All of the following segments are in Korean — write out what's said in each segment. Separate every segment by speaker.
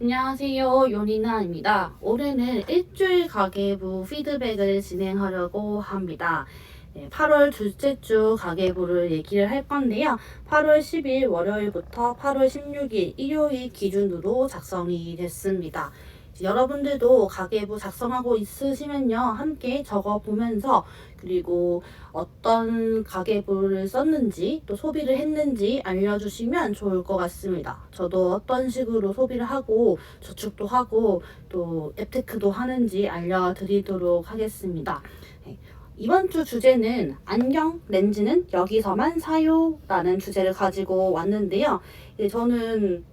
Speaker 1: 안녕하세요. 요니나입니다. 올해는 일주일 가계부 피드백을 진행하려고 합니다. 8월 둘째 주 가계부를 얘기를 할 건데요. 8월 10일 월요일부터 8월 16일 일요일 기준으로 작성이 됐습니다. 여러분들도 가계부 작성하고 있으시면요. 함께 적어보면서 그리고 어떤 가계부를 썼는지 또 소비를 했는지 알려주시면 좋을 것 같습니다. 저도 어떤 식으로 소비를 하고 저축도 하고 또 앱테크도 하는지 알려드리도록 하겠습니다. 네. 이번 주 주제는 안경 렌즈는 여기서만 사요라는 주제를 가지고 왔는데요. 저는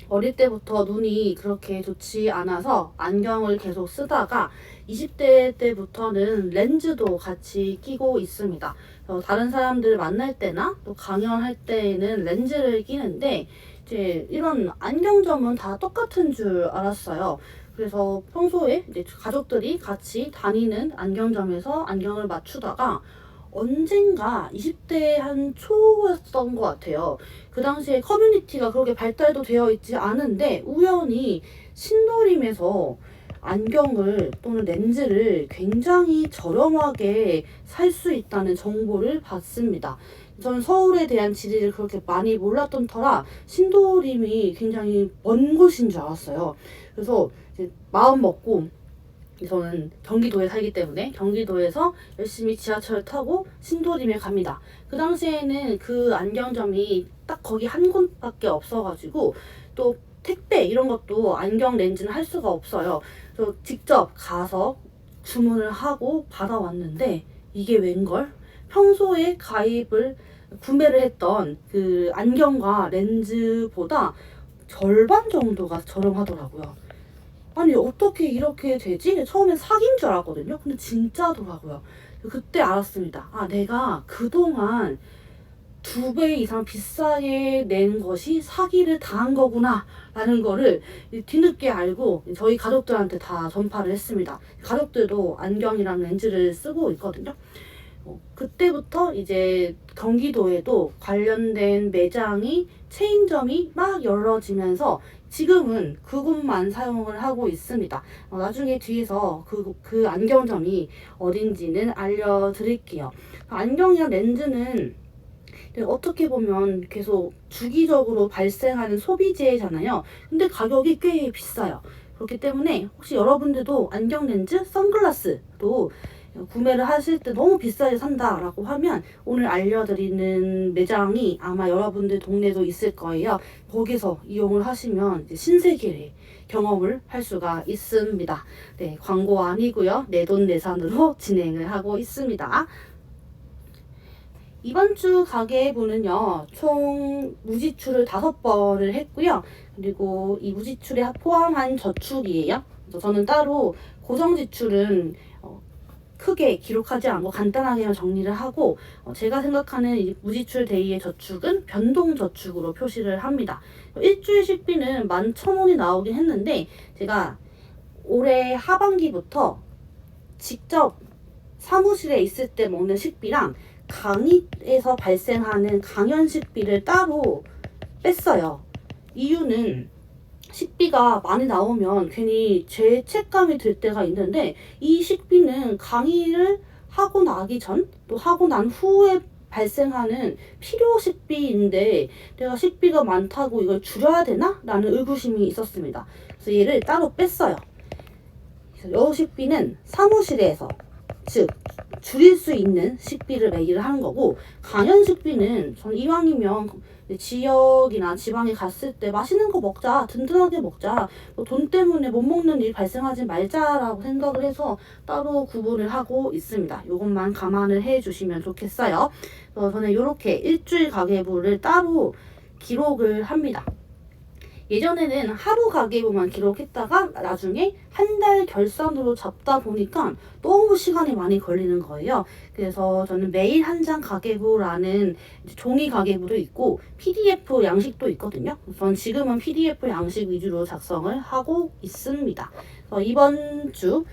Speaker 1: 어릴 때부터 눈이 그렇게 좋지 않아서 안경을 계속 쓰다가 20대 때부터는 렌즈도 같이 끼고 있습니다. 다른 사람들 만날 때나 또 강연할 때에는 렌즈를 끼는데 이제 이런 안경점은 다 똑같은 줄 알았어요. 그래서 평소에 이제 가족들이 같이 다니는 안경점에서 안경을 맞추다가 언젠가 20대 한 초였던 것 같아요. 그 당시에 커뮤니티가 그렇게 발달도 되어 있지 않은데 우연히 신도림에서 안경을 또는 렌즈를 굉장히 저렴하게 살 수 있다는 정보를 봤습니다. 저는 서울에 대한 지리를 그렇게 많이 몰랐던 터라 신도림이 굉장히 먼 곳인 줄 알았어요. 그래서 이제 마음 먹고 저는 경기도에 살기 때문에 경기도에서 열심히 지하철을 타고 신도림에 갑니다. 그 당시에는 그 안경점이 딱 거기 한 곳밖에 없어가지고 또 택배 이런 것도 안경 렌즈는 할 수가 없어요. 그래서 직접 가서 주문을 하고 받아왔는데 이게 웬걸? 평소에 구매를 했던 그 안경과 렌즈보다 절반 정도가 저렴하더라고요. 아니 어떻게 이렇게 되지? 처음엔 사기인 줄 알았거든요. 근데 진짜더라고요. 그때 알았습니다. 아, 내가 그동안 2배 이상 비싸게 낸 것이 사기를 당한 거구나 라는 거를 뒤늦게 알고 저희 가족들한테 다 전파를 했습니다. 가족들도 안경이랑 렌즈를 쓰고 있거든요. 그때부터 이제 경기도에도 관련된 매장이 체인점이 막 열어지면서 지금은 그곳만 사용을 하고 있습니다. 나중에 뒤에서 그 안경점이 어딘지는 알려드릴게요. 안경이랑 렌즈는 어떻게 보면 계속 주기적으로 발생하는 소비재잖아요. 근데 가격이 꽤 비싸요. 그렇기 때문에 혹시 여러분들도 안경 렌즈, 선글라스도 구매를 하실 때 너무 비싸게 산다라고 하면 오늘 알려드리는 매장이 아마 여러분들 동네도 있을 거예요. 거기서 이용을 하시면 이제 신세계의 경험을 할 수가 있습니다. 네, 광고 아니고요. 내돈내산으로 진행을 하고 있습니다. 이번 주 가계부는요, 총 무지출을 5번을 했고요. 그리고 이 무지출에 포함한 저축이에요. 그래서 저는 따로 고정 지출은 크게 기록하지 않고 간단하게만 정리를 하고 제가 생각하는 이 무지출 대위의 저축은 변동 저축으로 표시를 합니다. 일주일 식비는 11,000원이 나오긴 했는데 제가 올해 하반기부터 직접 사무실에 있을 때 먹는 식비랑 강의에서 발생하는 강연 식비를 따로 뺐어요. 이유는 식비가 많이 나오면 괜히 죄책감이 들 때가 있는데 이 식비는 강의를 하고 나기 전 또 하고 난 후에 발생하는 필요 식비인데 내가 식비가 많다고 이걸 줄여야 되나? 라는 의구심이 있었습니다. 그래서 얘를 따로 뺐어요. 그래서 이 식비는 사무실에서 즉 줄일 수 있는 식비를 매기를 하는 거고 강연 식비는 저는 이왕이면 지역이나 지방에 갔을 때 맛있는 거 먹자, 든든하게 먹자, 돈 때문에 못 먹는 일 발생하지 말자라고 생각을 해서 따로 구분을 하고 있습니다. 이것만 감안을 해주시면 좋겠어요. 저는 이렇게 일주일 가계부를 따로 기록을 합니다. 예전에는 하루 가계부만 기록했다가 나중에 한 달 결산으로 잡다 보니까 너무 시간이 많이 걸리는 거예요. 그래서 저는 매일 한 장 가계부라는 종이 가계부도 있고 PDF 양식도 있거든요. 저는 지금은 PDF 양식 위주로 작성을 하고 있습니다. 이번 주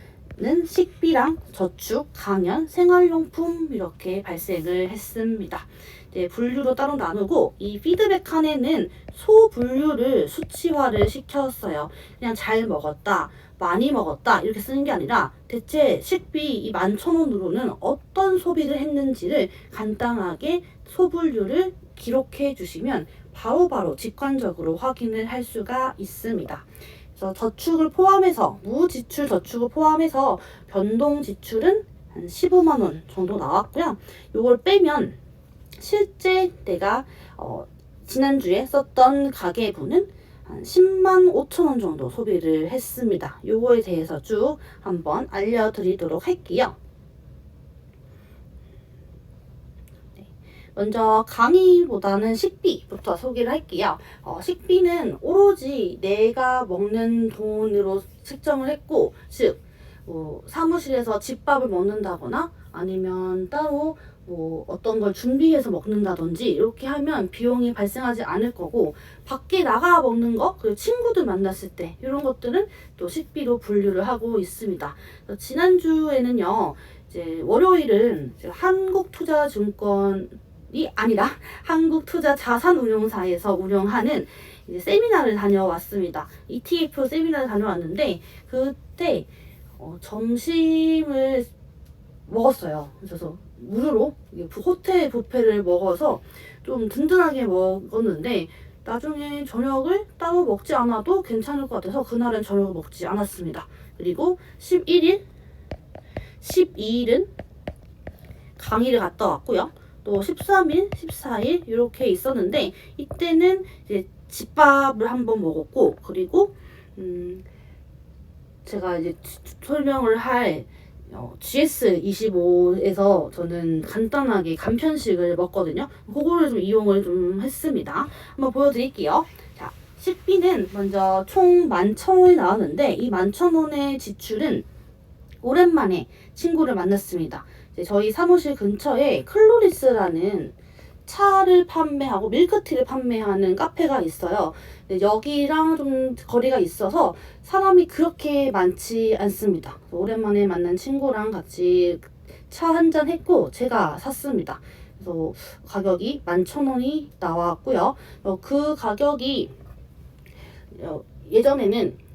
Speaker 1: 식비랑 저축, 강연, 생활용품 이렇게 발생을 했습니다. 이제 분류로 따로 나누고 이 피드백 칸에는 소분류를 수치화를 시켰어요. 그냥 잘 먹었다, 많이 먹었다 이렇게 쓰는 게 아니라 대체 식비 이 11,000원으로는 어떤 소비를 했는지를 간단하게 소분류를 기록해 주시면 바로바로 직관적으로 확인을 할 수가 있습니다. 그래서 저축을 포함해서 무지출 저축을 포함해서 변동 지출은 한 15만 원 정도 나왔고요. 이걸 빼면 실제 내가 지난주에 썼던 가계부는 한 10만 5천 원 정도 소비를 했습니다. 요거에 대해서 쭉 한번 알려드리도록 할게요. 먼저 강의보다는 식비부터 소개를 할게요. 식비는 오로지 내가 먹는 돈으로 책정을 했고, 즉 사무실에서 집밥을 먹는다거나 아니면 따로 어떤 걸 준비해서 먹는다든지 이렇게 하면 비용이 발생하지 않을 거고, 밖에 나가 먹는 거, 그리고 친구들 만났을 때 이런 것들은 또 식비로 분류를 하고 있습니다. 지난주에는요, 이제 월요일은 한국투자증권이 아니라 한국투자자산운용사에서 운영하는 이제 세미나를 다녀왔습니다. ETF 세미나를 다녀왔는데 그때 점심을 먹었어요. 그래서 무료로 호텔 뷔페를 먹어서 좀 든든하게 먹었는데 나중에 저녁을 따로 먹지 않아도 괜찮을 것 같아서 그날은 저녁을 먹지 않았습니다. 그리고 11일, 12일은 강의를 갔다 왔고요. 또 13일, 14일 이렇게 있었는데 이때는 이제 집밥을 한번 먹었고, 그리고 제가 이제 설명을 할 GS25에서 저는 간단하게 간편식을 먹거든요. 그거를 좀 이용을 좀 했습니다. 한번 보여드릴게요. 자, 식비는 먼저 총 11,000원이 나왔는데 이 11,000원의 지출은 오랜만에 친구를 만났습니다. 이제 저희 사무실 근처에 클로리스라는 차를 판매하고 밀크티를 판매하는 카페가 있어요. 여기랑 좀 거리가 있어서 사람이 그렇게 많지 않습니다. 오랜만에 만난 친구랑 같이 차 한잔 했고 제가 샀습니다. 그래서 가격이 11,000원이 나왔고요. 그 가격이 예전에는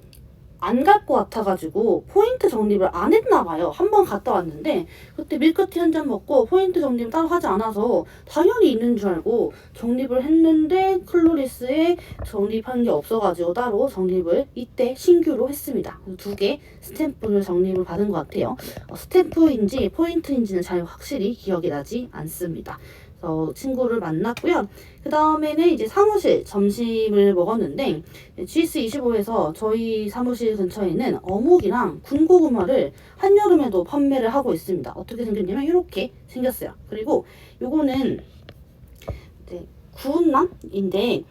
Speaker 1: 안 갈 것 같아가지고 포인트 적립을 안 했나 봐요. 한 번 갔다 왔는데 그때 밀크티 한 잔 먹고 포인트 적립 따로 하지 않아서 당연히 있는 줄 알고 적립을 했는데 클로리스에 적립한 게 없어가지고 따로 적립을 이때 신규로 했습니다. 2개 스탬프를 적립을 받은 것 같아요. 스탬프인지 포인트인지는 잘 확실히 기억이 나지 않습니다. 친구를 만났고요. 그 다음에는 이제 사무실 점심을 먹었는데 GS25에서 저희 사무실 근처에는 어묵이랑 군고구마를 한여름에도 판매를 하고 있습니다. 어떻게 생겼냐면 이렇게 생겼어요. 그리고 요거는 이제 구운남인데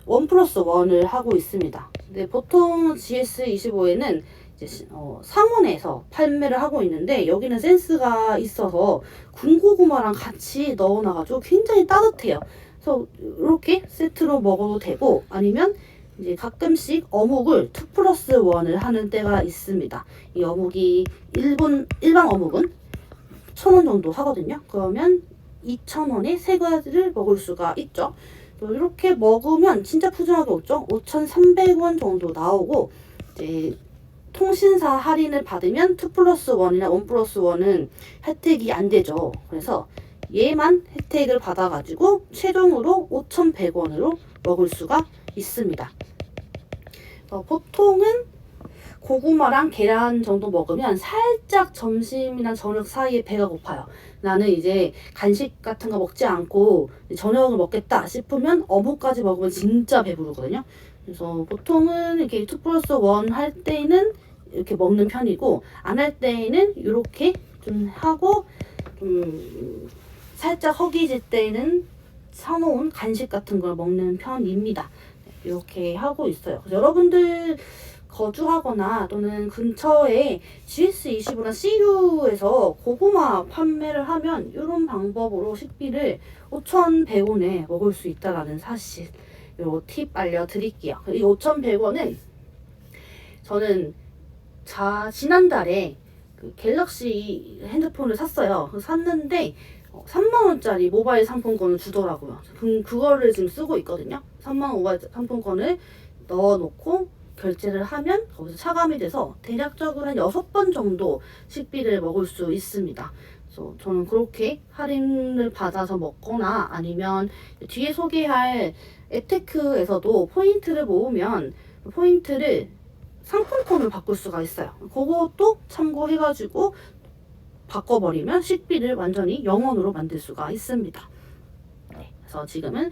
Speaker 1: 1+1을 하고 있습니다. 근데 보통 GS25에는 이제 상온에서 판매를 하고 있는데 여기는 센스가 있어서 군고구마랑 같이 넣어놔가지고 굉장히 따뜻해요. 그래서 이렇게 세트로 먹어도 되고 아니면 이제 가끔씩 어묵을 2+1을 하는 때가 있습니다. 이 어묵이 일반 어묵은 1,000원 정도 하거든요. 그러면 2,000원에 세 가지를 먹을 수가 있죠. 이렇게 먹으면 진짜 푸짐하게 오죠. 5,300원 정도 나오고 이제 통신사 할인을 받으면 2+1이나 1+1은 혜택이 안 되죠. 그래서 얘만 혜택을 받아가지고 최종으로 5,100원으로 먹을 수가 있습니다. 보통은 고구마랑 계란 정도 먹으면 살짝 점심이나 저녁 사이에 배가 고파요. 나는 이제 간식 같은 거 먹지 않고 저녁을 먹겠다 싶으면 어묵까지 먹으면 진짜 배부르거든요. 그래서 보통은 이렇게 2+1 할 때는 이렇게 먹는 편이고 안 할 때에는 이렇게 좀 하고 좀 살짝 허기질 때는 사놓은 간식 같은 걸 먹는 편입니다. 이렇게 하고 있어요. 그래서 여러분들 거주하거나 또는 근처에 GS25나 CU에서 고구마 판매를 하면 이런 방법으로 식비를 5,100원에 먹을 수 있다는 사실 요 팁 알려드릴게요. 이 5,100원은 저는 지난달에 그 갤럭시 핸드폰을 샀어요. 샀는데 3만 원짜리 모바일 상품권을 주더라고요. 그거를 지금 쓰고 있거든요. 3만 원 모바일 상품권을 넣어놓고 결제를 하면 거기서 차감이 돼서 대략적으로 한 6번 정도 식비를 먹을 수 있습니다. 그래서 저는 그렇게 할인을 받아서 먹거나 아니면 뒤에 소개할 앱테크에서도 포인트를 모으면 포인트를 상품권을 바꿀 수가 있어요. 그것도 참고해가지고 바꿔버리면 식비를 완전히 0원으로 만들 수가 있습니다. 네, 그래서 지금은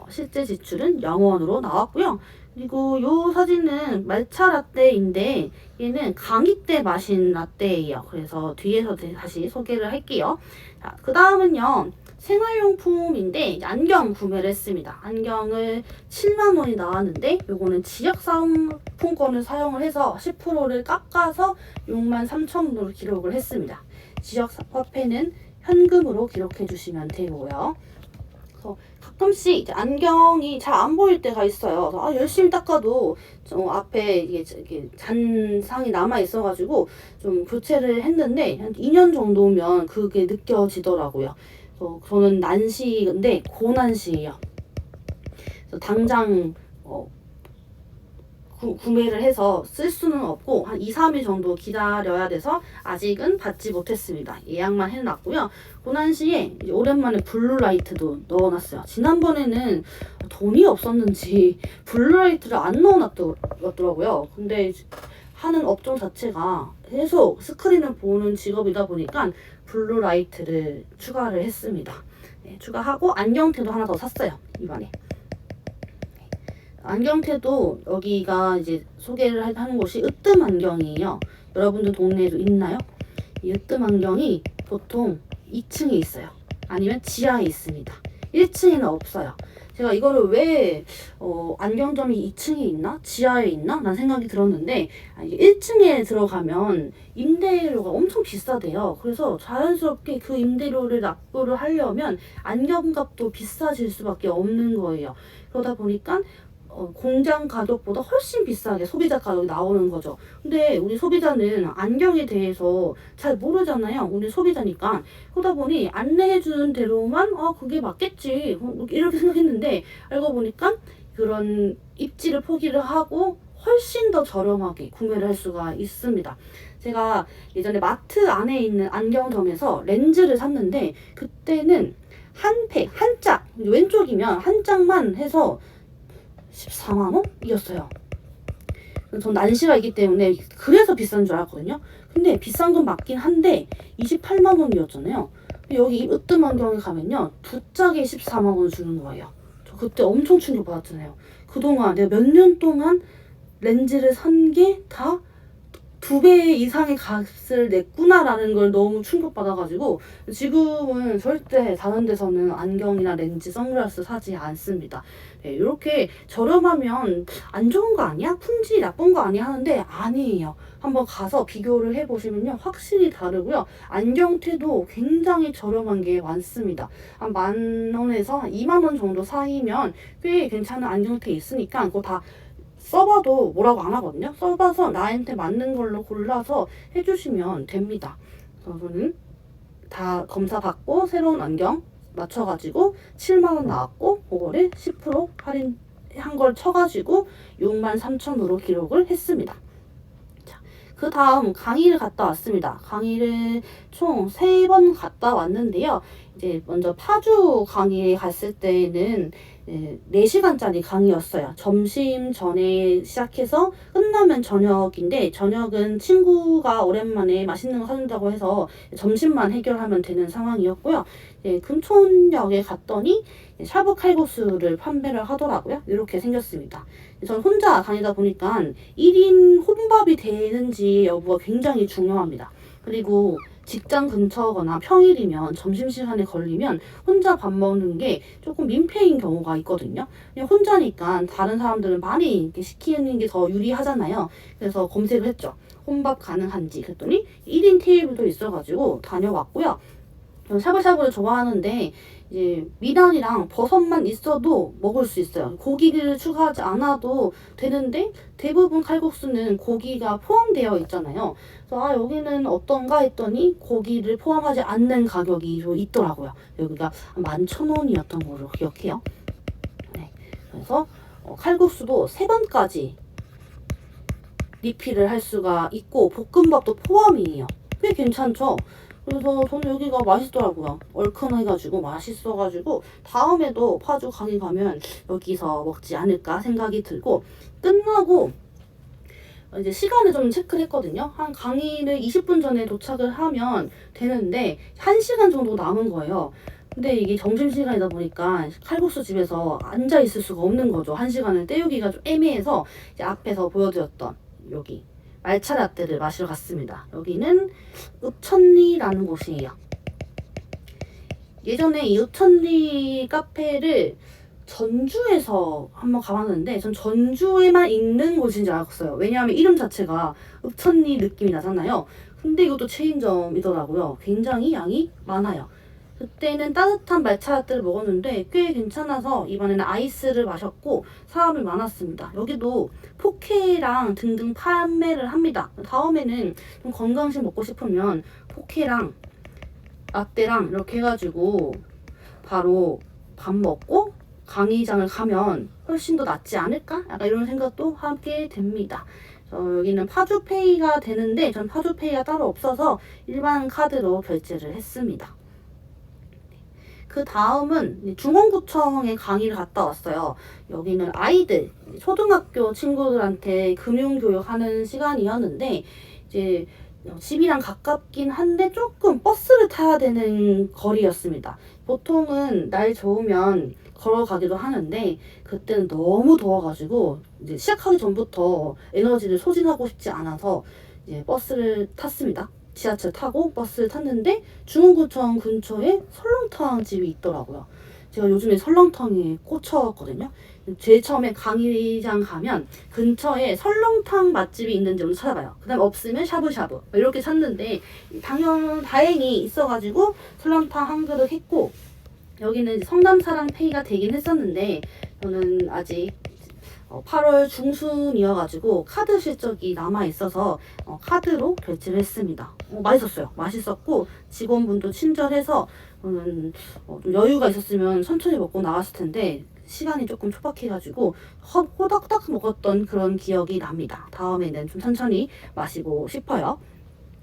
Speaker 1: 실제 지출은 0원으로 나왔고요. 그리고 이 사진은 말차 라떼인데 얘는 강의 때 마신 라떼예요. 그래서 뒤에서 다시 소개를 할게요. 자, 그 다음은요. 생활용품인데 안경 구매를 했습니다. 안경을 7만 원이 나왔는데 요거는 지역 상품권을 사용을 해서 10%를 깎아서 6만 3천 원으로 기록을 했습니다. 지역 화폐는 현금으로 기록해 주시면 되고요. 그래서 가끔씩 이제 안경이 잘 안 보일 때가 있어요. 그래서 열심히 닦아도 앞에 이게 잔상이 남아 있어가지고 좀 교체를 했는데 한 2년 정도면 그게 느껴지더라고요. 저는 난시인데 고난시예요. 그래서 당장 구매를 해서 쓸 수는 없고 한 2, 3일 정도 기다려야 돼서 아직은 받지 못했습니다. 예약만 해놨고요. 고난시에 오랜만에 블루라이트도 넣어놨어요. 지난번에는 돈이 없었는지 블루라이트를 안 넣어놨더라고요. 근데 하는 업종 자체가 계속 스크린을 보는 직업이다 보니까 블루라이트를 추가를 했습니다. 네, 추가하고 안경테도 하나 더 샀어요. 이번에. 안경테도 여기가 이제 소개를 하는 곳이 으뜸 안경이에요. 여러분들 동네에도 있나요? 이 으뜸 안경이 보통 2층에 있어요. 아니면 지하에 있습니다. 1층에는 없어요. 제가 이거를 왜 안경점이 2층에 있나? 지하에 있나? 라는 생각이 들었는데 1층에 들어가면 임대료가 엄청 비싸대요. 그래서 자연스럽게 그 임대료를 납부를 하려면 안경값도 비싸질 수밖에 없는 거예요. 그러다 보니까 공장 가격보다 훨씬 비싸게 소비자 가격이 나오는 거죠. 근데 우리 소비자는 안경에 대해서 잘 모르잖아요. 우리 소비자니까. 그러다 보니 안내해주는 대로만 그게 맞겠지 이렇게 생각했는데 알고 보니까 그런 입지를 포기를 하고 훨씬 더 저렴하게 구매를 할 수가 있습니다. 제가 예전에 마트 안에 있는 안경점에서 렌즈를 샀는데 그때는 한 짝, 왼쪽이면 한 짝만 해서 14만 원이었어요. 전 난시가 있기 때문에 그래서 비싼 줄 알았거든요. 근데 비싼 건 맞긴 한데 28만 원이었잖아요. 여기 으뜸 안경에 가면요 2짝에 14만 원을 주는 거예요. 저 그때 엄청 충격받았잖아요. 그동안 내가 몇 년 동안 렌즈를 산 게 다 2배 이상의 값을 냈구나라는 걸 너무 충격받아가지고 지금은 절대 다른 데서는 안경이나 렌즈, 선글라스 사지 않습니다. 네, 이렇게 저렴하면 안 좋은 거 아니야? 품질이 나쁜 거 아니야? 하는데 아니에요. 한번 가서 비교를 해보시면요 확실히 다르고요. 안경테도 굉장히 저렴한 게 많습니다. 한 10,000원에서 20,000원 정도 사이면 꽤 괜찮은 안경테 있으니까 그거 다 써봐도 뭐라고 안 하거든요. 써봐서 나한테 맞는 걸로 골라서 해주시면 됩니다. 저는 다 검사받고 새로운 안경 맞춰가지고 7만 원 나왔고 그거를 10% 할인한 걸 쳐가지고 6만 3천으로 기록을 했습니다. 그 다음 강의를 갔다 왔습니다. 강의를 총 3번 갔다 왔는데요. 이제 먼저 파주 강의에 갔을 때는 4시간짜리 강의였어요. 점심 전에 시작해서 끝나면 저녁인데 저녁은 친구가 오랜만에 맛있는 거 사준다고 해서 점심만 해결하면 되는 상황이었고요. 금촌역에 갔더니 샤브 칼국수를 판매를 하더라고요. 이렇게 생겼습니다. 전 혼자 다니다 보니까 1인 혼밥이 되는지 여부가 굉장히 중요합니다. 그리고 직장 근처거나 평일이면 점심시간에 걸리면 혼자 밥 먹는 게 조금 민폐인 경우가 있거든요. 그냥 혼자니까 다른 사람들은 많이 이렇게 시키는 게 더 유리하잖아요. 그래서 검색을 했죠. 혼밥 가능한지. 그랬더니 1인 테이블도 있어가지고 다녀왔고요. 저는 샤브샤브를 좋아하는데 이제 미나리랑 버섯만 있어도 먹을 수 있어요. 고기를 추가하지 않아도 되는데 대부분 칼국수는 고기가 포함되어 있잖아요. 그래서 여기는 어떤가 했더니 고기를 포함하지 않는 가격이 좀 있더라고요. 여기가 11,000원이었던 걸로 기억해요. 네. 그래서 칼국수도 3번까지 리필을 할 수가 있고 볶음밥도 포함이에요. 꽤 괜찮죠? 그래서 저는 여기가 맛있더라고요. 얼큰해가지고 맛있어가지고 다음에도 파주 강의 가면 여기서 먹지 않을까 생각이 들고, 끝나고 이제 시간을 좀 체크를 했거든요. 한 강의를 20분 전에 도착을 하면 되는데 1시간 정도 남은 거예요. 근데 이게 점심시간이다 보니까 칼국수 집에서 앉아 있을 수가 없는 거죠. 1시간을 때우기가 좀 애매해서 이제 앞에서 보여드렸던 여기 말차 라떼를 마시러 갔습니다. 여기는 읍천리라는 곳이에요. 예전에 이 읍천리 카페를 전주에서 한번 가봤는데 전 전주에만 있는 곳인 줄 알았어요. 왜냐하면 이름 자체가 읍천리 느낌이 나잖아요. 근데 이것도 체인점이더라고요. 굉장히 양이 많아요. 그때는 따뜻한 말차 라떼를 먹었는데 꽤 괜찮아서 이번에는 아이스를 마셨고 사람이 많았습니다. 여기도 포케랑 등등 판매를 합니다. 다음에는 좀 건강식 먹고 싶으면 포케랑 라떼랑 이렇게 해가지고 바로 밥 먹고 강의장을 가면 훨씬 더 낫지 않을까? 약간 이런 생각도 하게 됩니다. 여기는 파주페이가 되는데 전 파주페이가 따로 없어서 일반 카드로 결제를 했습니다. 그 다음은 중원구청에 강의를 갔다 왔어요. 여기는 아이들, 초등학교 친구들한테 금융교육하는 시간이었는데 이제 집이랑 가깝긴 한데 조금 버스를 타야 되는 거리였습니다. 보통은 날 좋으면 걸어가기도 하는데 그때는 너무 더워가지고 이제 시작하기 전부터 에너지를 소진하고 싶지 않아서 이제 버스를 tas습니다. 지하철 타고 버스를 탔는데 중원구청 근처에 설렁탕 집이 있더라고요. 제가 요즘에 설렁탕에 꽂혀왔거든요. 제일 처음에 강의장 가면 근처에 설렁탕 맛집이 있는지 먼저 찾아봐요. 그 다음에 없으면 샤브샤브 이렇게 찾는데 다행히 있어가지고 설렁탕 한 그릇 했고, 여기는 성남사랑 페이가 되긴 했었는데 저는 아직 8월 중순이어가지고 카드 실적이 남아있어서 카드로 결제를 했습니다. 맛있었어요. 맛있었고 직원분도 친절해서 저는 좀 여유가 있었으면 천천히 먹고 나왔을 텐데 시간이 조금 촉박해가지고 호닥닥 먹었던 그런 기억이 납니다. 다음에는 좀 천천히 마시고 싶어요.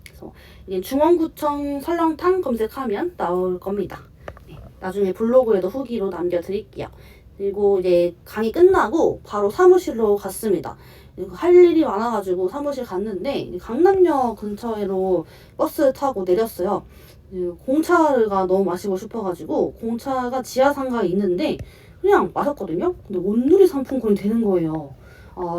Speaker 1: 그래서 이게 중원구청 설렁탕 검색하면 나올 겁니다. 네, 나중에 블로그에도 후기로 남겨드릴게요. 그리고 이제 강의 끝나고 바로 사무실로 갔습니다. 할 일이 많아가지고 사무실 갔는데 강남역 근처로 버스 타고 내렸어요. 공차가 너무 마시고 싶어가지고 공차가 지하상가에 있는데 그냥 마셨거든요. 근데 온누리 상품권이 되는 거예요.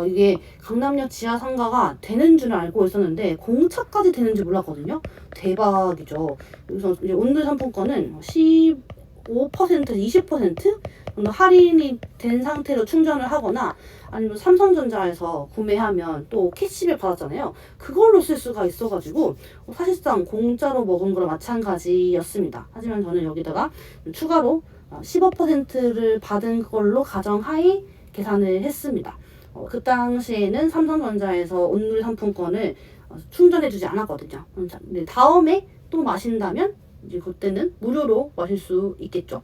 Speaker 1: 이게 강남역 지하상가가 되는 줄 알고 있었는데 공차까지 되는지 몰랐거든요. 대박이죠. 그래서 이제 온누리 상품권은 15%, 20% 정도 할인이 된 상태로 충전을 하거나 아니면 삼성전자에서 구매하면 또 캐시백 받았잖아요. 그걸로 쓸 수가 있어가지고 사실상 공짜로 먹은 거랑 마찬가지였습니다. 하지만 저는 여기다가 추가로 15%를 받은 걸로 가정하에 계산을 했습니다. 그 당시에는 삼성전자에서 온누리 상품권을 충전해주지 않았거든요. 근데 다음에 또 마신다면 이제 그때는 무료로 마실 수 있겠죠.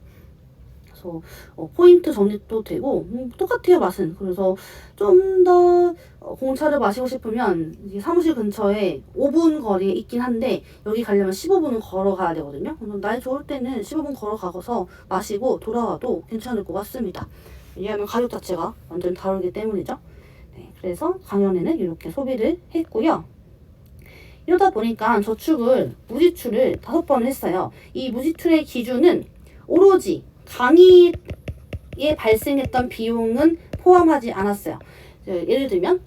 Speaker 1: 그래서 포인트 적립도 되고 똑같아요, 맛은. 그래서 좀 더 공차를 마시고 싶으면 사무실 근처에 5분 거리에 있긴 한데 여기 가려면 15분은 걸어가야 되거든요. 날 좋을 때는 15분 걸어가서 마시고 돌아와도 괜찮을 것 같습니다. 왜냐하면 가격 자체가 완전 다르기 때문이죠. 네, 그래서 강연에는 이렇게 소비를 했고요. 이러다 보니까 무지출을 5번 했어요. 이 무지출의 기준은 오로지 강의에 발생했던 비용은 포함하지 않았어요. 예를 들면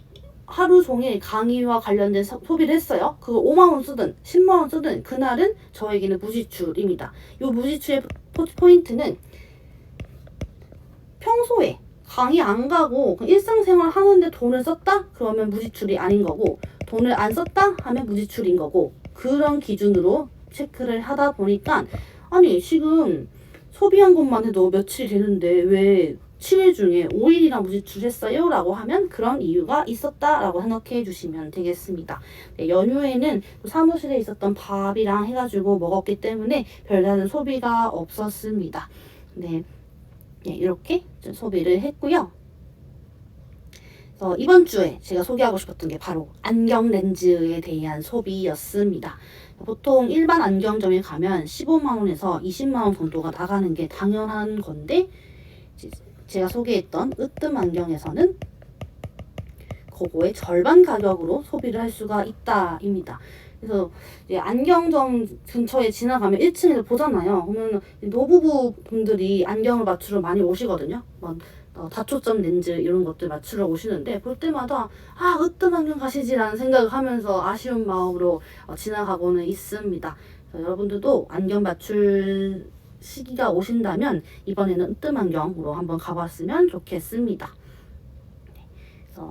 Speaker 1: 하루 종일 강의와 관련된 소비를 했어요. 그거 5만원 쓰든 10만원 쓰든 그날은 저에게는 무지출입니다. 이 무지출의 포인트는 평소에 강의 안 가고 일상생활 하는데 돈을 썼다? 그러면 무지출이 아닌 거고, 돈을 안 썼다? 하면 무지출인 거고, 그런 기준으로 체크를 하다 보니까 아니 지금 소비한 것만 해도 며칠 되는데 왜 7일 중에 5일이나 무지출했어요? 라고 하면 그런 이유가 있었다라고 생각해 주시면 되겠습니다. 네, 연휴에는 사무실에 있었던 밥이랑 해가지고 먹었기 때문에 별다른 소비가 없었습니다. 네, 네 이렇게 소비를 했고요. 이번 주에 제가 소개하고 싶었던 게 바로 안경 렌즈에 대한 소비였습니다. 보통 일반 안경점에 가면 15만 원에서 20만 원 정도가 나가는 게 당연한 건데 제가 소개했던 으뜸 안경에서는 그거의 절반 가격으로 소비를 할 수가 있다입니다. 그래서 안경점 근처에 지나가면 1층에서 보잖아요. 그러면 노부부 분들이 안경을 맞추러 많이 오시거든요. 다초점 렌즈 이런 것들 맞추러 오시는데 볼 때마다 으뜸 안경 가시지라는 생각을 하면서 아쉬운 마음으로 지나가고는 있습니다. 여러분들도 안경 맞출 시기가 오신다면 이번에는 으뜸 안경으로 한번 가봤으면 좋겠습니다.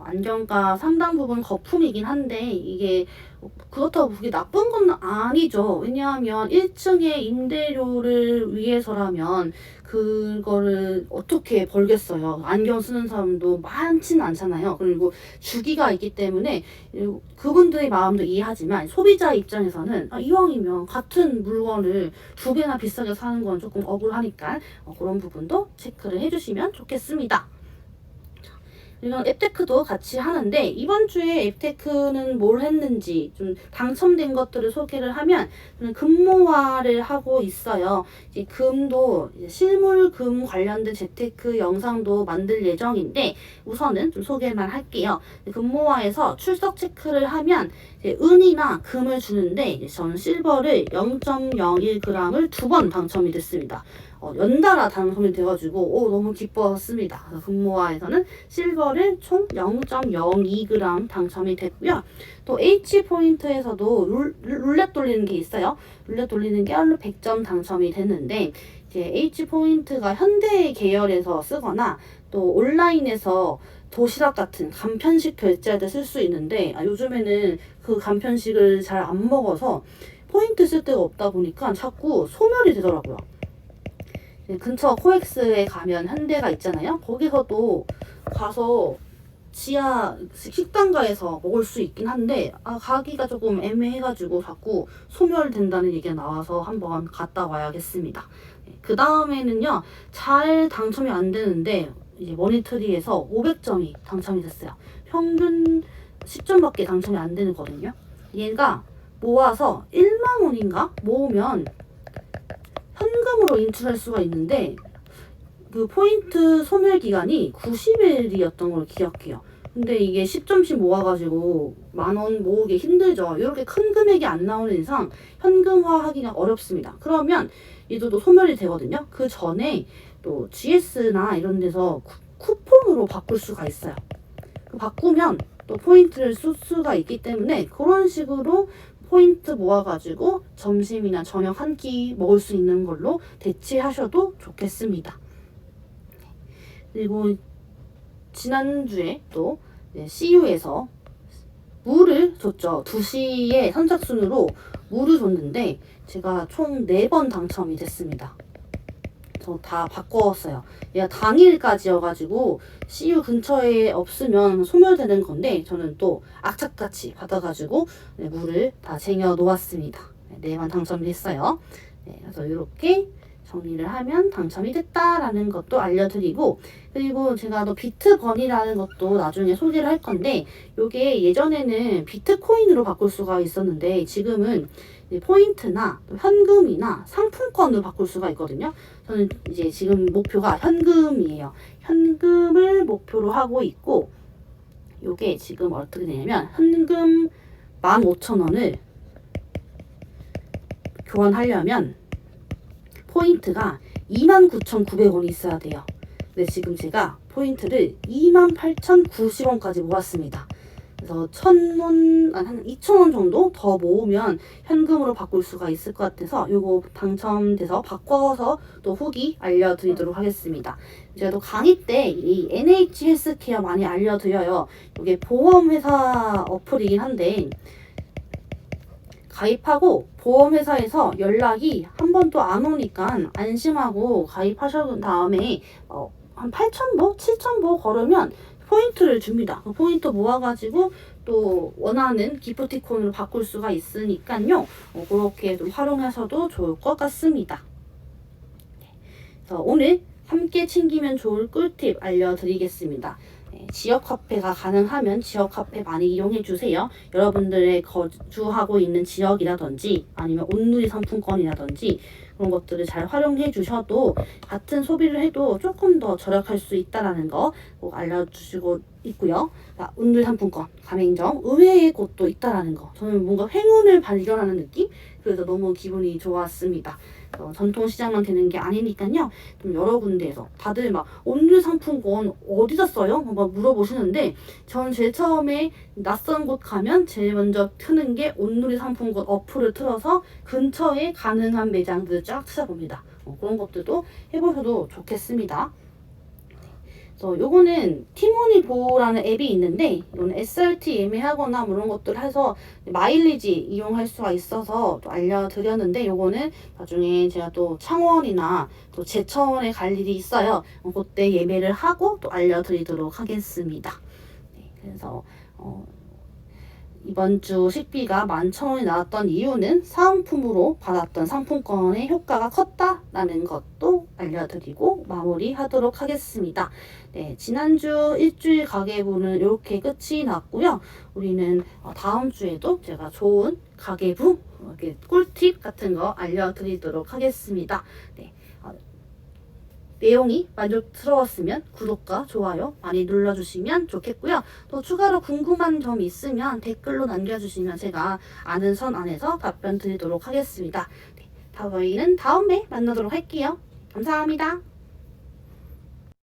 Speaker 1: 안경가 상당 부분 거품이긴 한데 이게 그렇다고 그게 나쁜 건 아니죠. 왜냐하면 1층에 임대료를 위해서라면 그거를 어떻게 벌겠어요. 안경 쓰는 사람도 많지는 않잖아요. 그리고 주기가 있기 때문에 그분들의 마음도 이해하지만 소비자 입장에서는 이왕이면 같은 물건을 2배나 비싸게 사는 건 조금 억울하니까 그런 부분도 체크를 해주시면 좋겠습니다. 이런 앱테크도 같이 하는데 이번 주에 앱테크는 뭘 했는지 좀 당첨된 것들을 소개를 하면 저는 금모화를 하고 있어요. 이제 금도 실물 금 관련된 재테크 영상도 만들 예정인데 우선은 좀 소개만 할게요. 금모화에서 출석 체크를 하면 은이나 금을 주는데 저는 실버를 0.01g을 2번 당첨이 됐습니다. 연달아 당첨이 돼가지고 너무 기뻤습니다. 금모화에서는 실버를 총 0.02g 당첨이 됐고요. 또 H포인트에서도 룰렛 돌리는 게 있어요. 룰렛 돌리는 게 100점 당첨이 됐는데 이제 H포인트가 현대 계열에서 쓰거나 또 온라인에서 도시락 같은 간편식 결제할 때 쓸 수 있는데 요즘에는 그 간편식을 잘 안 먹어서 포인트 쓸 데가 없다 보니까 자꾸 소멸이 되더라고요. 근처 코엑스에 가면 현대가 있잖아요. 거기서도 가서 지하 식당가에서 먹을 수 있긴 한데 가기가 조금 애매해가지고 자꾸 소멸된다는 얘기가 나와서 한번 갔다 와야겠습니다. 그 다음에는요. 잘 당첨이 안 되는데 이제 머니트리에서 500점이 당첨이 됐어요. 평균 10점밖에 당첨이 안 되는 거거든요. 얘가 모아서 1만 원인가 모으면 현금으로 인출할 수가 있는데 그 포인트 소멸 기간이 90일이었던 걸 기억해요. 근데 이게 10점씩 모아가지고 10,000원 모으기 힘들죠. 이렇게 큰 금액이 안 나오는 이상 현금화 하기가 어렵습니다. 그러면 얘도 소멸이 되거든요. 그 전에 또 GS나 이런 데서 쿠폰으로 바꿀 수가 있어요. 바꾸면 또 포인트를 쓸 수가 있기 때문에 그런 식으로 포인트 모아가지고 점심이나 저녁 한 끼 먹을 수 있는 걸로 대체하셔도 좋겠습니다. 그리고 지난주에 또 CU에서 물을 줬죠. 2시에 선착순으로 물을 줬는데 제가 총 4번 당첨이 됐습니다. 저 다 바꿨어요. 얘가 당일까지여가지고 CU 근처에 없으면 소멸되는 건데 저는 또 악착같이 받아가지고 물을 다 쟁여 놓았습니다. 4번 당첨이 됐어요. 그래서 이렇게 정리를 하면 당첨이 됐다라는 것도 알려드리고 그리고 제가 또 비트버니라는 것도 나중에 소개를 할 건데 요게 예전에는 비트코인으로 바꿀 수가 있었는데 지금은 포인트나 현금이나 상품권으로 바꿀 수가 있거든요. 저는 이제 지금 목표가 현금이에요. 현금을 목표로 하고 있고 요게 지금 어떻게 되냐면 현금 15,000원을 교환하려면 포인트가 29,900원이 있어야 돼요. 근데 지금 제가 포인트를 28,090원까지 모았습니다. 그래서 1,000원, 한 2,000원 정도 더 모으면 현금으로 바꿀 수가 있을 것 같아서 요거 당첨돼서 바꿔서 또 후기 알려드리도록 하겠습니다. 제가 또 강의 때 이 NH 헬스케어 많이 알려드려요. 이게 보험회사 어플이긴 한데 가입하고 보험회사에서 연락이 한 번도 안 오니까 안심하고 가입하신 다음에 한 8,000보, 7,000보 걸으면 포인트를 줍니다. 그 포인트 모아가지고 또 원하는 기프티콘으로 바꿀 수가 있으니까요. 그렇게 좀 활용하셔도 좋을 것 같습니다. 그래서 오늘 함께 챙기면 좋을 꿀팁 알려드리겠습니다. 지역 카페가 가능하면 지역 카페 많이 이용해 주세요. 여러분들의 거주하고 있는 지역이라든지 아니면 온누리 상품권이라든지 그런 것들을 잘 활용해 주셔도 같은 소비를 해도 조금 더 절약할 수 있다는 거 꼭 알려주시고 있고요. 온누리 상품권, 가맹점, 의외의 곳도 있다는 거. 저는 뭔가 행운을 발견하는 느낌? 그래서 너무 기분이 좋았습니다. 전통시장만 되는 게 아니니까요. 좀 여러 군데에서 다들 막 온누리 상품권 어디다 써요? 막 물어보시는데 전 제일 처음에 낯선 곳 가면 제일 먼저 트는 게 온누리 상품권 어플을 틀어서 근처에 가능한 매장들을 쫙 찾아봅니다. 그런 것들도 해보셔도 좋겠습니다. 그래서 요거는 티모니보라는 앱이 있는데 이거는 SRT 예매하거나 뭐 이런 것들 해서 마일리지 이용할 수가 있어서 또 알려드렸는데 요거는 나중에 제가 또 창원이나 또 제천에 갈 일이 있어요. 그때 예매를 하고 또 알려드리도록 하겠습니다. 네, 그래서 이번 주 식비가 11,000원이 나왔던 이유는 사은품으로 받았던 상품권의 효과가 컸다라는 것도 알려드리고 마무리하도록 하겠습니다. 네, 지난주 일주일 가계부는 이렇게 끝이 났고요. 우리는 다음 주에도 제가 좋은 가계부 이렇게 꿀팁 같은 거 알려드리도록 하겠습니다. 네. 내용이 만족스러웠으면 구독과 좋아요 많이 눌러주시면 좋겠고요. 또 추가로 궁금한 점이 있으면 댓글로 남겨주시면 제가 아는 선 안에서 답변 드리도록 하겠습니다. 네, 저희는 다음에 만나도록 할게요. 감사합니다.